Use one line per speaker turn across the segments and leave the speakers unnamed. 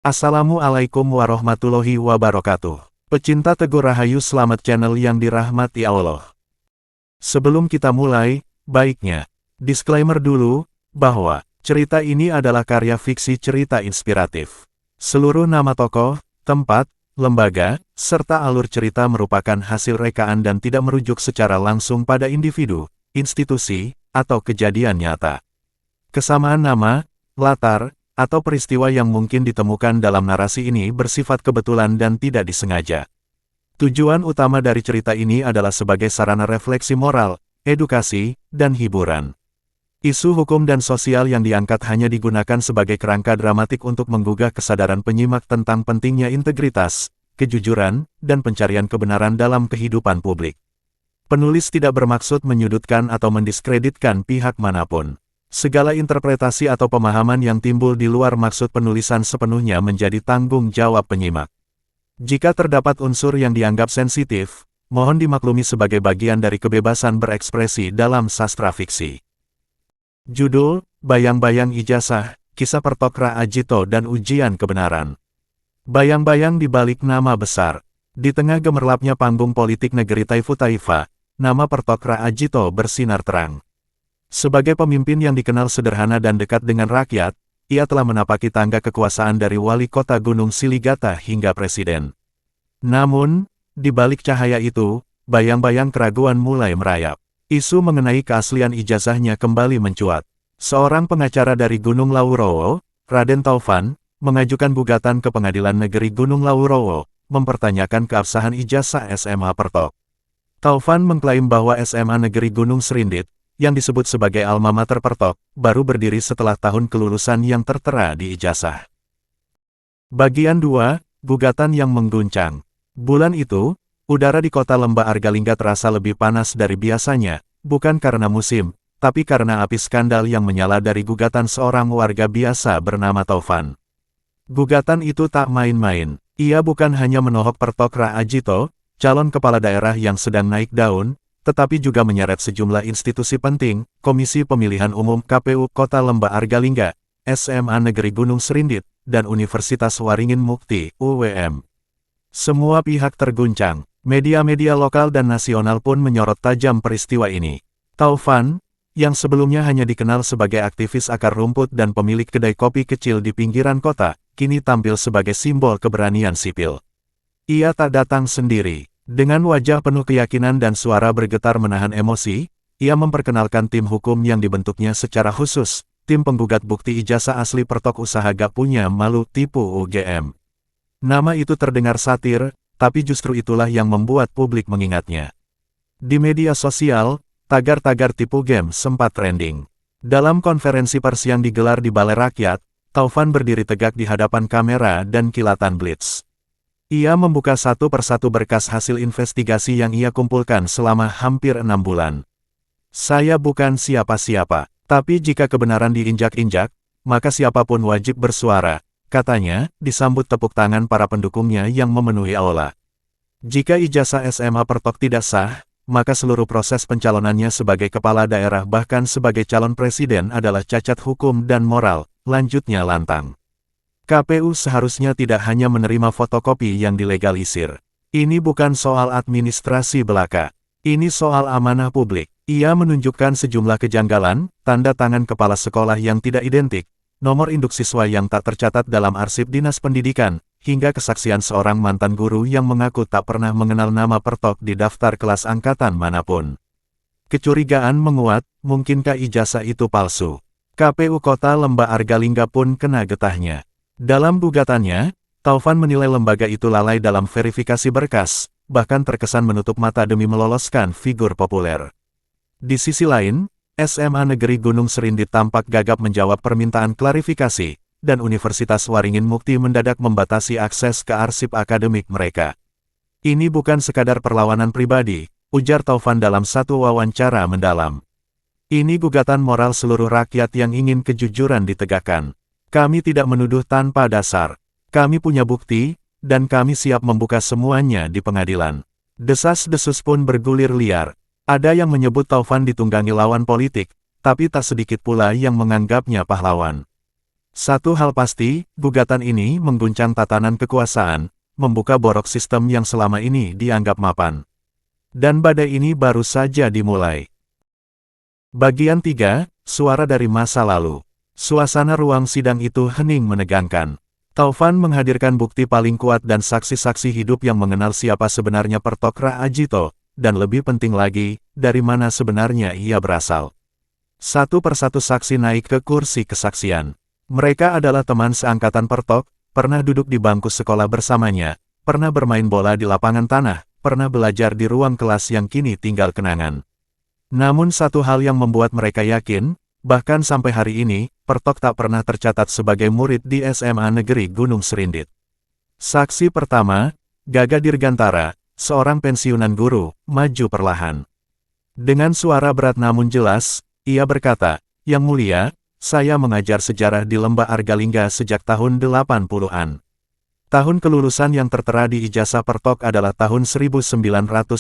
Assalamualaikum warahmatullahi wabarakatuh. Pecinta Teguh Rahayu, selamat channel yang dirahmati Allah. Sebelum kita mulai, baiknya disclaimer dulu, bahwa cerita ini adalah karya fiksi cerita inspiratif. Seluruh nama tokoh, tempat, lembaga, serta alur cerita merupakan hasil rekaan dan tidak merujuk secara langsung pada individu, institusi, atau kejadian nyata. Kesamaan nama, latar, atau peristiwa yang mungkin ditemukan dalam narasi ini bersifat kebetulan dan tidak disengaja. Tujuan utama dari cerita ini adalah sebagai sarana refleksi moral, edukasi, dan hiburan. Isu hukum dan sosial yang diangkat hanya digunakan sebagai kerangka dramatik untuk menggugah kesadaran penyimak tentang pentingnya integritas, kejujuran, dan pencarian kebenaran dalam kehidupan publik. Penulis tidak bermaksud menyudutkan atau mendiskreditkan pihak manapun. Segala interpretasi atau pemahaman yang timbul di luar maksud penulisan sepenuhnya menjadi tanggung jawab penyimak. Jika terdapat unsur yang dianggap sensitif, mohon dimaklumi sebagai bagian dari kebebasan berekspresi dalam sastra fiksi. Judul, Bayang-Bayang Ijazah, Kisah Pertokra Ajito dan Ujian Kebenaran. Bayang-bayang di balik nama besar. Di tengah gemerlapnya panggung politik negeri Taifu Taifa, nama Pertokra Ajito bersinar terang. Sebagai pemimpin yang dikenal sederhana dan dekat dengan rakyat, ia telah menapaki tangga kekuasaan dari wali kota Gunung Siligata hingga presiden. Namun, di balik cahaya itu, bayang-bayang keraguan mulai merayap. Isu mengenai keaslian ijazahnya kembali mencuat. Seorang pengacara dari Gunung Laurowo, Raden Taufan, mengajukan gugatan ke Pengadilan Negeri Gunung Laurowo, mempertanyakan keabsahan ijazah SMA Pertok. Taufan mengklaim bahwa SMA Negeri Gunung Serindit, yang disebut sebagai alma mater Pertok, baru berdiri setelah tahun kelulusan yang tertera di ijazah. Bagian 2, Gugatan yang Mengguncang. Bulan itu, udara di kota Lembah Argalingga terasa lebih panas dari biasanya, bukan karena musim, tapi karena api skandal yang menyala dari gugatan seorang warga biasa bernama Taufan. Gugatan itu tak main-main. Ia bukan hanya menohok Pertokra Ajito, calon kepala daerah yang sedang naik daun, tetapi juga menyeret sejumlah institusi penting, Komisi Pemilihan Umum KPU Kota Lembah Argalingga, SMA Negeri Gunung Serindit, dan Universitas Waringin Mukti, UWM. Semua pihak terguncang. Media-media lokal dan nasional pun menyorot tajam peristiwa ini. Taufan, yang sebelumnya hanya dikenal sebagai aktivis akar rumput dan pemilik kedai kopi kecil di pinggiran kota, kini tampil sebagai simbol keberanian sipil. Ia tak datang sendiri. Dengan wajah penuh keyakinan dan suara bergetar menahan emosi, ia memperkenalkan tim hukum yang dibentuknya secara khusus, tim penggugat bukti ijazah asli Pertok Usaha Gak Punya Malu Tipu UGM. Nama itu terdengar satir, tapi justru itulah yang membuat publik mengingatnya. Di media sosial, tagar-tagar tipu game sempat trending. Dalam konferensi pers yang digelar di Balai Rakyat, Taufan berdiri tegak di hadapan kamera dan kilatan blitz. Ia membuka satu persatu berkas hasil investigasi yang ia kumpulkan selama hampir 6 bulan. Saya bukan siapa-siapa, tapi jika kebenaran diinjak-injak, maka siapapun wajib bersuara, katanya, disambut tepuk tangan para pendukungnya yang memenuhi aula. Jika ijazah SMA Pertok tidak sah, maka seluruh proses pencalonannya sebagai kepala daerah bahkan sebagai calon presiden adalah cacat hukum dan moral, lanjutnya lantang. KPU seharusnya tidak hanya menerima fotokopi yang dilegalisir. Ini bukan soal administrasi belaka. Ini soal amanah publik. Ia menunjukkan sejumlah kejanggalan, tanda tangan kepala sekolah yang tidak identik, nomor induk siswa yang tak tercatat dalam arsip Dinas Pendidikan, hingga kesaksian seorang mantan guru yang mengaku tak pernah mengenal nama Pertok di daftar kelas angkatan manapun. Kecurigaan menguat, mungkinkah ijazah itu palsu? KPU Kota Lembah Argalingga pun kena getahnya. Dalam gugatannya, Taufan menilai lembaga itu lalai dalam verifikasi berkas, bahkan terkesan menutup mata demi meloloskan figur populer. Di sisi lain, SMA Negeri Gunung Serindit tampak gagap menjawab permintaan klarifikasi, dan Universitas Waringin Mukti mendadak membatasi akses ke arsip akademik mereka. Ini bukan sekadar perlawanan pribadi, ujar Taufan dalam satu wawancara mendalam. Ini gugatan moral seluruh rakyat yang ingin kejujuran ditegakkan. Kami tidak menuduh tanpa dasar. Kami punya bukti, dan kami siap membuka semuanya di pengadilan. Desas-desus pun bergulir liar. Ada yang menyebut Taufan ditunggangi lawan politik, tapi tak sedikit pula yang menganggapnya pahlawan. Satu hal pasti, gugatan ini mengguncang tatanan kekuasaan, membuka borok sistem yang selama ini dianggap mapan. Dan badai ini baru saja dimulai. Bagian 3, Suara dari Masa Lalu. Suasana ruang sidang itu hening menegangkan. Taufan menghadirkan bukti paling kuat dan saksi-saksi hidup yang mengenal siapa sebenarnya Pertok Raajito, dan lebih penting lagi, dari mana sebenarnya ia berasal. Satu persatu saksi naik ke kursi kesaksian. Mereka adalah teman seangkatan Pertok, pernah duduk di bangku sekolah bersamanya, pernah bermain bola di lapangan tanah, pernah belajar di ruang kelas yang kini tinggal kenangan. Namun satu hal yang membuat mereka yakin, bahkan sampai hari ini, Pertok tak pernah tercatat sebagai murid di SMA Negeri Gunung Serindit. Saksi pertama, Gaga Dirgantara, seorang pensiunan guru, maju perlahan. Dengan suara berat namun jelas, ia berkata, "Yang mulia, saya mengajar sejarah di Lembah Argalingga sejak tahun 80-an. Tahun kelulusan yang tertera di ijazah Pertok adalah tahun 1995.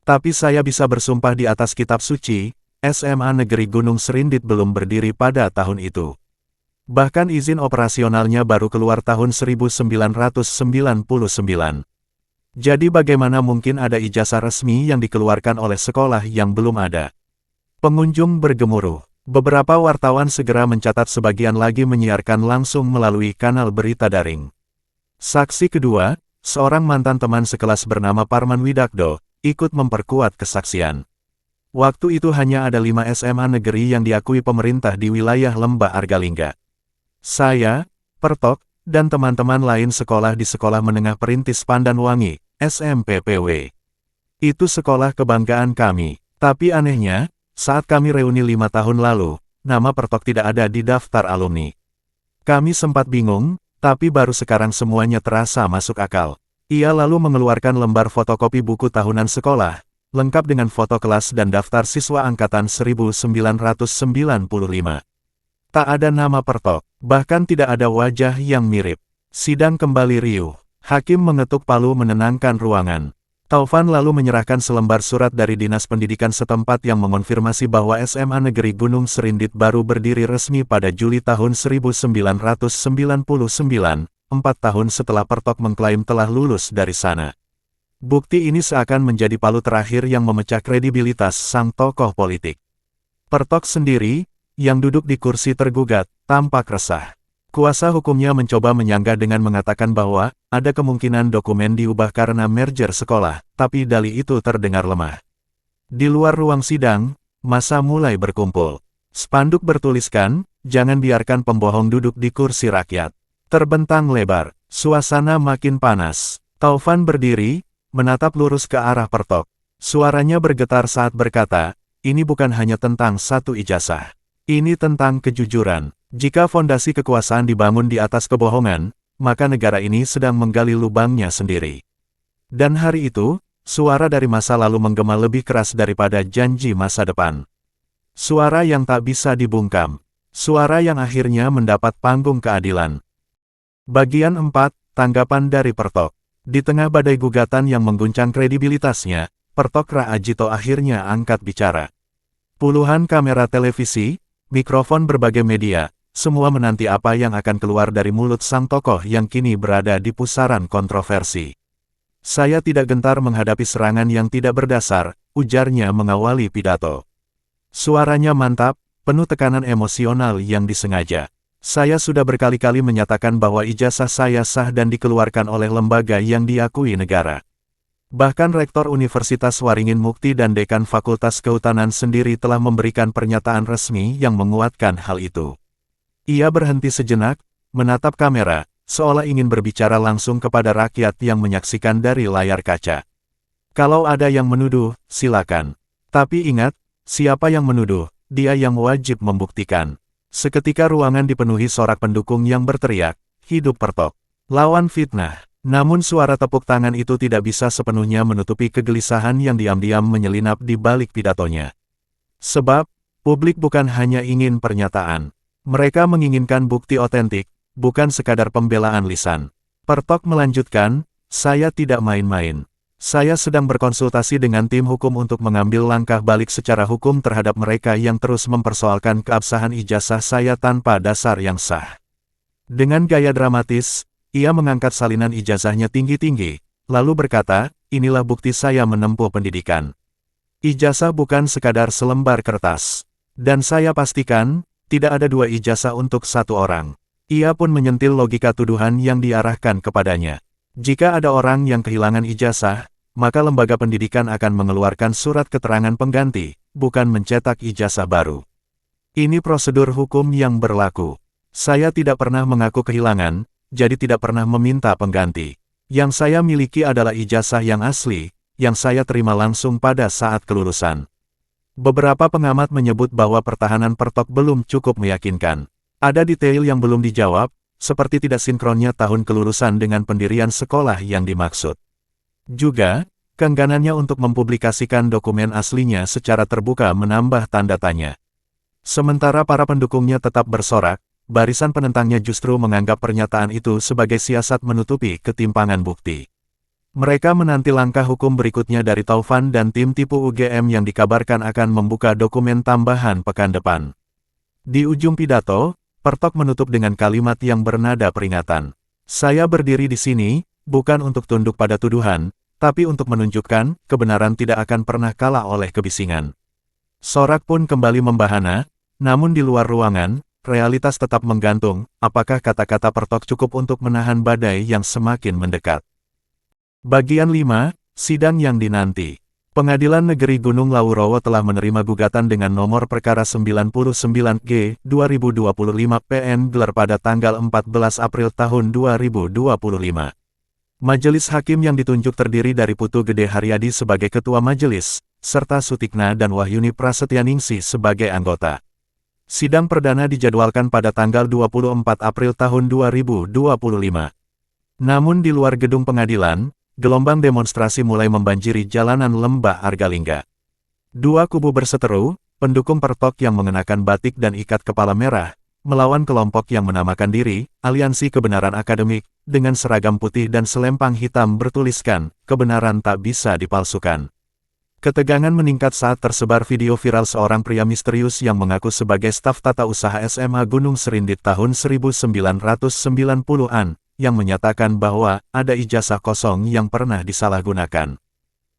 Tapi saya bisa bersumpah di atas kitab suci, SMA Negeri Gunung Serindit belum berdiri pada tahun itu. Bahkan izin operasionalnya baru keluar tahun 1999. Jadi bagaimana mungkin ada ijazah resmi yang dikeluarkan oleh sekolah yang belum ada?" Pengunjung bergemuruh. Beberapa wartawan segera mencatat, sebagian lagi menyiarkan langsung melalui kanal berita daring. Saksi kedua, seorang mantan teman sekelas bernama Parman Widakdo, ikut memperkuat kesaksian. Waktu itu hanya ada 5 SMA negeri yang diakui pemerintah di wilayah Lembah Argalingga. Saya, Pertok, dan teman-teman lain sekolah di Sekolah Menengah Perintis Pandanwangi, SMPPW. Itu sekolah kebanggaan kami. Tapi anehnya, saat kami reuni 5 tahun lalu, nama Pertok tidak ada di daftar alumni. Kami sempat bingung, tapi baru sekarang semuanya terasa masuk akal. Ia lalu mengeluarkan lembar fotokopi buku tahunan sekolah, lengkap dengan foto kelas dan daftar siswa angkatan 1995. Tak ada nama Pertok, bahkan tidak ada wajah yang mirip. Sidang kembali riuh. Hakim mengetuk palu menenangkan ruangan. Taufan lalu menyerahkan selembar surat dari Dinas Pendidikan setempat yang mengonfirmasi bahwa SMA Negeri Gunung Serindit baru berdiri resmi pada Juli tahun 1999. 4 tahun setelah Pertok mengklaim telah lulus dari sana. Bukti ini seakan menjadi palu terakhir yang memecah kredibilitas sang tokoh politik. Pertok sendiri, yang duduk di kursi tergugat, tampak resah. Kuasa hukumnya mencoba menyanggah dengan mengatakan bahwa ada kemungkinan dokumen diubah karena merger sekolah, tapi dalih itu terdengar lemah. Di luar ruang sidang, massa mulai berkumpul. Spanduk bertuliskan, "Jangan biarkan pembohong duduk di kursi rakyat." Terbentang lebar, suasana makin panas. Taufan berdiri, menatap lurus ke arah Pertok. Suaranya bergetar saat berkata, "Ini bukan hanya tentang satu ijazah. Ini tentang kejujuran. Jika fondasi kekuasaan dibangun di atas kebohongan, maka negara ini sedang menggali lubangnya sendiri." Dan hari itu, suara dari masa lalu menggema lebih keras daripada janji masa depan. Suara yang tak bisa dibungkam. Suara yang akhirnya mendapat panggung keadilan. Bagian 4, Tanggapan dari Pertok. Di tengah badai gugatan yang mengguncang kredibilitasnya, Pertok Raajito akhirnya angkat bicara. Puluhan kamera televisi, mikrofon berbagai media, semua menanti apa yang akan keluar dari mulut sang tokoh yang kini berada di pusaran kontroversi. "Saya tidak gentar menghadapi serangan yang tidak berdasar," ujarnya mengawali pidato. Suaranya mantap, penuh tekanan emosional yang disengaja. "Saya sudah berkali-kali menyatakan bahwa ijazah saya sah dan dikeluarkan oleh lembaga yang diakui negara. Bahkan Rektor Universitas Waringin Mukti dan Dekan Fakultas Kehutanan sendiri telah memberikan pernyataan resmi yang menguatkan hal itu." Ia berhenti sejenak, menatap kamera, seolah ingin berbicara langsung kepada rakyat yang menyaksikan dari layar kaca. "Kalau ada yang menuduh, silakan. Tapi ingat, siapa yang menuduh, dia yang wajib membuktikan." Seketika ruangan dipenuhi sorak pendukung yang berteriak, "Hidup Pertok! Lawan fitnah!" Namun suara tepuk tangan itu tidak bisa sepenuhnya menutupi kegelisahan yang diam-diam menyelinap di balik pidatonya. Sebab, publik bukan hanya ingin pernyataan. Mereka menginginkan bukti otentik, bukan sekadar pembelaan lisan. Pertok melanjutkan, "Saya tidak main-main. Saya sedang berkonsultasi dengan tim hukum untuk mengambil langkah balik secara hukum terhadap mereka yang terus mempersoalkan keabsahan ijazah saya tanpa dasar yang sah. Dengan gaya dramatis, ia mengangkat salinan ijazahnya tinggi-tinggi, lalu berkata, inilah bukti saya menempuh pendidikan. Ijazah bukan sekadar selembar kertas. Dan saya pastikan, tidak ada dua ijazah untuk satu orang. Ia pun menyentil logika tuduhan yang diarahkan kepadanya. Jika ada orang yang kehilangan ijazah, maka lembaga pendidikan akan mengeluarkan surat keterangan pengganti, bukan mencetak ijazah baru. Ini prosedur hukum yang berlaku. Saya tidak pernah mengaku kehilangan, jadi tidak pernah meminta pengganti. Yang saya miliki adalah ijazah yang asli, yang saya terima langsung pada saat kelulusan. Beberapa pengamat menyebut bahwa pertahanan Pertok belum cukup meyakinkan. Ada detail yang belum dijawab, seperti tidak sinkronnya tahun kelulusan dengan pendirian sekolah yang dimaksud. Juga, keengganannya untuk mempublikasikan dokumen aslinya secara terbuka menambah tanda tanya. Sementara para pendukungnya tetap bersorak, barisan penentangnya justru menganggap pernyataan itu sebagai siasat menutupi ketimpangan bukti. Mereka menanti langkah hukum berikutnya dari Taufan dan tim tipu UGM yang dikabarkan akan membuka dokumen tambahan pekan depan. Di ujung pidato, Pertok menutup dengan kalimat yang bernada peringatan. Saya berdiri di sini, bukan untuk tunduk pada tuduhan, tapi untuk menunjukkan, kebenaran tidak akan pernah kalah oleh kebisingan. Sorak pun kembali membahana, namun di luar ruangan, realitas tetap menggantung, apakah kata-kata Pertok cukup untuk menahan badai yang semakin mendekat. Bagian 5, Sidang yang dinanti. Pengadilan Negeri Gunung Laurowo telah menerima gugatan dengan nomor perkara 99G, 2025 PN gelar pada tanggal 14 April tahun 2025. Majelis Hakim yang ditunjuk terdiri dari Putu Gede Haryadi sebagai Ketua Majelis, serta Sutikna dan Wahyuni Prasetyaningsih sebagai anggota. Sidang perdana dijadwalkan pada tanggal 24 April tahun 2025. Namun di luar gedung pengadilan, gelombang demonstrasi mulai membanjiri jalanan Lembah Argalingga. Dua kubu berseteru, pendukung Pertok yang mengenakan batik dan ikat kepala merah, melawan kelompok yang menamakan diri, Aliansi Kebenaran Akademik, dengan seragam putih dan selempang hitam bertuliskan, kebenaran tak bisa dipalsukan. Ketegangan meningkat saat tersebar video viral seorang pria misterius yang mengaku sebagai staf tata usaha SMA Gunung Serindit tahun 1990-an, yang menyatakan bahwa ada ijazah kosong yang pernah disalahgunakan.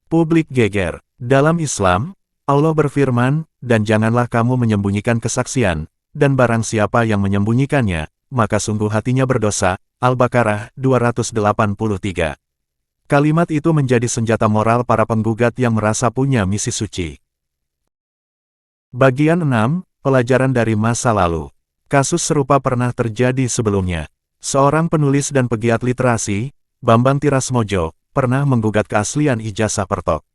Publik geger. Dalam Islam, Allah berfirman, dan janganlah kamu menyembunyikan kesaksian, dan barang siapa yang menyembunyikannya, maka sungguh hatinya berdosa. Al-Baqarah 283. Kalimat itu menjadi senjata moral para penggugat yang merasa punya misi suci. Bagian 6, Pelajaran dari masa lalu. Kasus serupa pernah terjadi sebelumnya. Seorang penulis dan pegiat literasi, Bambang Tirasmojo, pernah menggugat keaslian ijazah Pertok.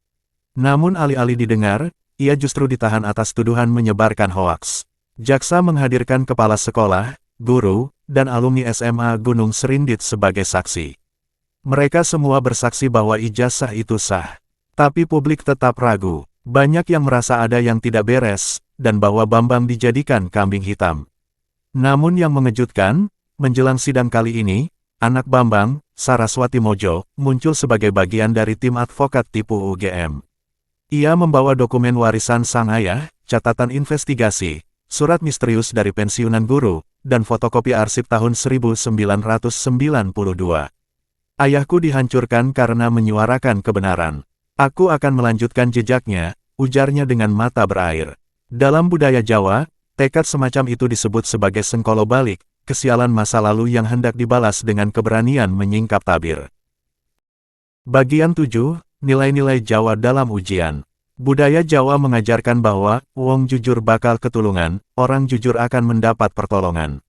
Namun alih-alih didengar, ia justru ditahan atas tuduhan menyebarkan hoaks. Jaksa menghadirkan kepala sekolah, guru, dan alumni SMA Gunung Serindit sebagai saksi. Mereka semua bersaksi bahwa ijazah itu sah. Tapi publik tetap ragu. Banyak yang merasa ada yang tidak beres, dan bahwa Bambang dijadikan kambing hitam. Namun yang mengejutkan, menjelang sidang kali ini, anak Bambang, Saraswati Mojo, muncul sebagai bagian dari tim advokat tipu UGM. Ia membawa dokumen warisan sang ayah, catatan investigasi, surat misterius dari pensiunan guru, dan fotokopi arsip tahun 1992. Ayahku dihancurkan karena menyuarakan kebenaran. Aku akan melanjutkan jejaknya, ujarnya dengan mata berair. Dalam budaya Jawa, tekad semacam itu disebut sebagai sengkolo balik, kesialan masa lalu yang hendak dibalas dengan keberanian menyingkap tabir. Bagian 7, Nilai-nilai Jawa dalam ujian. Budaya Jawa mengajarkan bahwa, wong jujur bakal ketulungan, orang jujur akan mendapat pertolongan.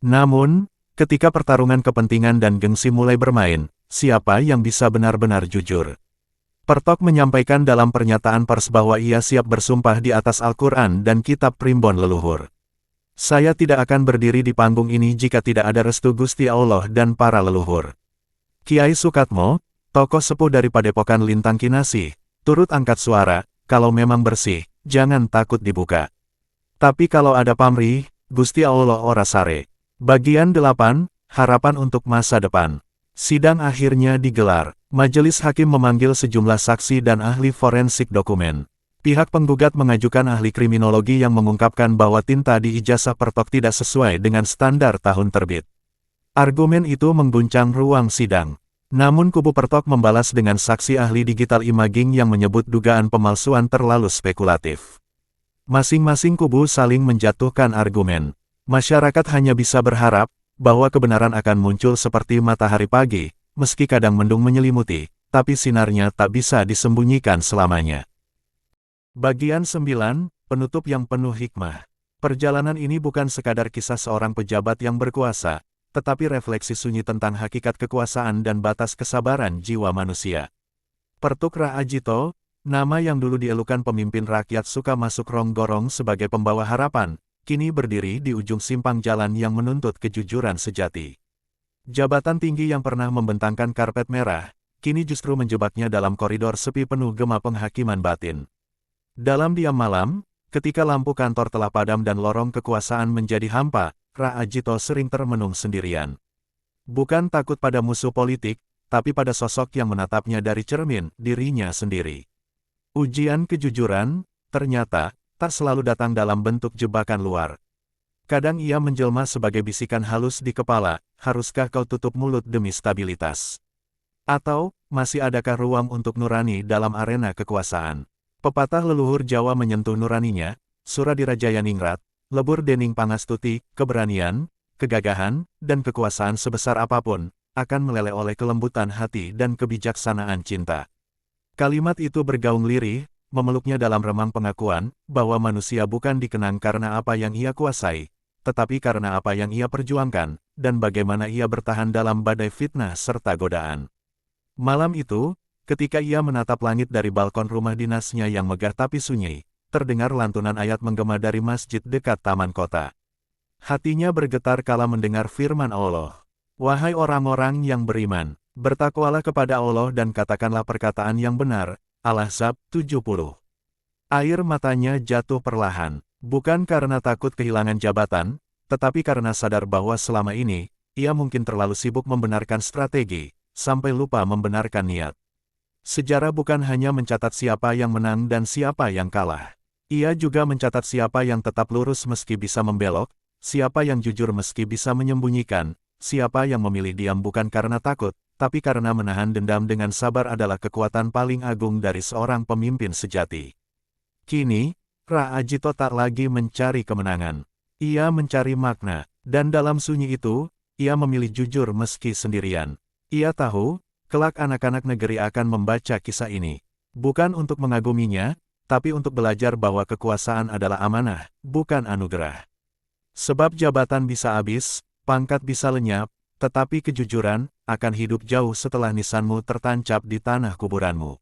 Namun, ketika pertarungan kepentingan dan gengsi mulai bermain, siapa yang bisa benar-benar jujur? Pertok menyampaikan dalam pernyataan pers bahwa ia siap bersumpah di atas Al-Quran dan kitab primbon leluhur. Saya tidak akan berdiri di panggung ini jika tidak ada restu Gusti Allah dan para leluhur. Kiai Sukatmo, tokoh sepuh dari Padepokan Lintang Kinasih, turut angkat suara, kalau memang bersih, jangan takut dibuka. Tapi kalau ada pamrih, Gusti Allah ora sare. Bagian 8, Harapan untuk masa depan. Sidang akhirnya digelar. Majelis hakim memanggil sejumlah saksi dan ahli forensik dokumen. Pihak penggugat mengajukan ahli kriminologi yang mengungkapkan bahwa tinta di ijazah Pertok tidak sesuai dengan standar tahun terbit. Argumen itu mengguncang ruang sidang. Namun kubu Pertok membalas dengan saksi ahli digital imaging yang menyebut dugaan pemalsuan terlalu spekulatif. Masing-masing kubu saling menjatuhkan argumen. Masyarakat hanya bisa berharap bahwa kebenaran akan muncul seperti matahari pagi, meski kadang mendung menyelimuti, tapi sinarnya tak bisa disembunyikan selamanya. Bagian 9, penutup yang penuh hikmah. Perjalanan ini bukan sekadar kisah seorang pejabat yang berkuasa, tetapi refleksi sunyi tentang hakikat kekuasaan dan batas kesabaran jiwa manusia. Pertuk Raajito, nama yang dulu dielukan pemimpin rakyat Sukamasuk Ronggorong sebagai pembawa harapan, kini berdiri di ujung simpang jalan yang menuntut kejujuran sejati. Jabatan tinggi yang pernah membentangkan karpet merah, kini justru menjebaknya dalam koridor sepi penuh gema penghakiman batin. Dalam diam malam, ketika lampu kantor telah padam dan lorong kekuasaan menjadi hampa, Raajito sering termenung sendirian. Bukan takut pada musuh politik, tapi pada sosok yang menatapnya dari cermin dirinya sendiri. Ujian kejujuran, ternyata, tak selalu datang dalam bentuk jebakan luar. Kadang ia menjelma sebagai bisikan halus di kepala, haruskah kau tutup mulut demi stabilitas? Atau, masih adakah ruang untuk nurani dalam arena kekuasaan? Pepatah leluhur Jawa menyentuh nuraninya, Suradiraja Ningrat, lebur dening pangastuti, keberanian, kegagahan, dan kekuasaan sebesar apapun, akan meleleh oleh kelembutan hati dan kebijaksanaan cinta. Kalimat itu bergaung lirih, memeluknya dalam remang pengakuan, bahwa manusia bukan dikenang karena apa yang ia kuasai, tetapi karena apa yang ia perjuangkan, dan bagaimana ia bertahan dalam badai fitnah serta godaan. Malam itu, ketika ia menatap langit dari balkon rumah dinasnya yang megah tapi sunyi, terdengar lantunan ayat menggema dari masjid dekat taman kota. Hatinya bergetar kala mendengar firman Allah. Wahai orang-orang yang beriman, bertakwalah kepada Allah dan katakanlah perkataan yang benar. Al-Ahzab 70. Air matanya jatuh perlahan. Bukan karena takut kehilangan jabatan, tetapi karena sadar bahwa selama ini, ia mungkin terlalu sibuk membenarkan strategi, sampai lupa membenarkan niat. Sejarah bukan hanya mencatat siapa yang menang dan siapa yang kalah. Ia juga mencatat siapa yang tetap lurus meski bisa membelok, siapa yang jujur meski bisa menyembunyikan, siapa yang memilih diam bukan karena takut, tapi karena menahan dendam dengan sabar adalah kekuatan paling agung dari seorang pemimpin sejati. Kini, Raajito tak lagi mencari kemenangan. Ia mencari makna, dan dalam sunyi itu, ia memilih jujur meski sendirian. Ia tahu, kelak anak-anak negeri akan membaca kisah ini. Bukan untuk mengaguminya, tapi untuk belajar bahwa kekuasaan adalah amanah, bukan anugerah. Sebab jabatan bisa habis, pangkat bisa lenyap, tetapi kejujuran akan hidup jauh setelah nisanmu tertancap di tanah kuburanmu.